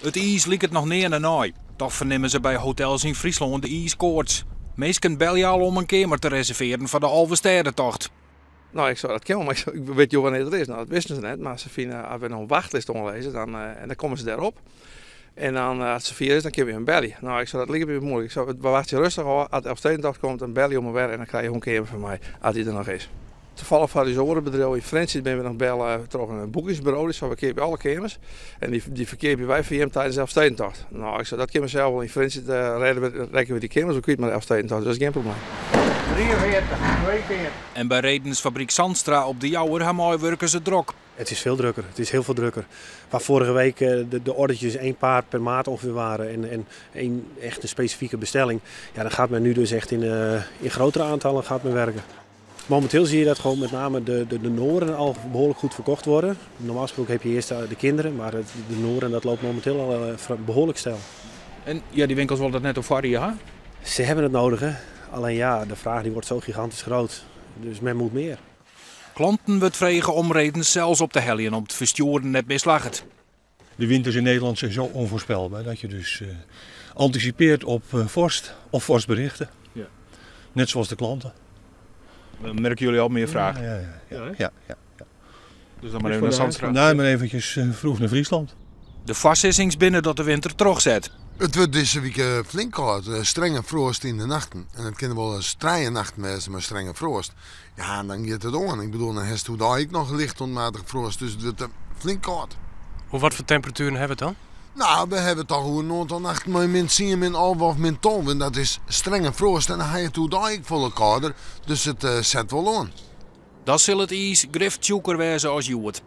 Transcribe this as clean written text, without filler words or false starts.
Het ijs liep het nog neer en naai. Toch vernemen ze bij hotels in Friesland de ijskoorts. Meesten bellen al om een kamer te reserveren voor de Alverstedentocht. Nou, ik zou dat kennen, maar ik weet niet wanneer het is. Nou, dat wisten ze net. Maar ze vinden, als we nog een wachtlijst onlezen, dan komen ze daarop. En dan, als ze 4 is, dan kunnen we een bellen. Nou, ik zou dat liggen moeilijk. Ik zou wacht je rustig houden. Als de Elfstedentocht komt, dan bel je om me weer en dan krijg je een kamer van mij, als die er nog is. Toevallig van die orenbedrijf in Friesland ben we nog bellen toch een boekingsbureau, dus we verkeer bij alle kamers. En die verkeer wij via hem tijdens de Elfstedentocht. Nou, ik zou dat kunnen zelf wel in Friesland rekken we die kamers, we kwijt met de Elfstedentocht, dus dat is geen probleem. 43, 2 keer. En bij redensfabriek Zandstra op de Jouwer hebben werken ze druk. Het is veel drukker, het is heel veel drukker. Waar vorige week de orders 1 paard per maand ongeveer waren en één echt een specifieke bestelling. Ja, dan gaat men nu dus echt in grotere aantallen gaat men werken. Momenteel zie je dat gewoon met name de Noren al behoorlijk goed verkocht worden. Normaal gesproken heb je eerst de kinderen, maar de Noren dat loopt momenteel al behoorlijk stijl. En ja, die winkels willen dat net op varien, hè? Ze hebben het nodig, hè? Alleen ja, de vraag die wordt zo gigantisch groot. Dus men moet meer. Klanten wordt vregen om redens zelfs op te helien om het versturen net mislacht. De winters in Nederland zijn zo onvoorspelbaar dat je dus anticipeert op vorst of vorstberichten. Ja. Net zoals de klanten. Merken jullie al meer vragen? Ja. Dus dan maar even naar Zandstra. Nou, maar eventjes vroeg naar Friesland. De vastzissings binnen dat de winter terugzet. Het wordt deze week flink koud, strenge frost in de nachten. En het kunnen wel een strenge nachten met maar strenge frost. Ja, en dan gaat het on. Ik bedoel, dan heeft het daar ik nog licht onmatig frost, dus het wordt flink koud. Wat voor temperaturen hebben we het dan? Nou, we hebben toch een aantal nachten met min 10, min 11 of min 12. En dat is strenge frost en dan ga je toe daar ik volle kouder. Dus het zet wel aan. Dat zal het ijs grift wezen als Joet.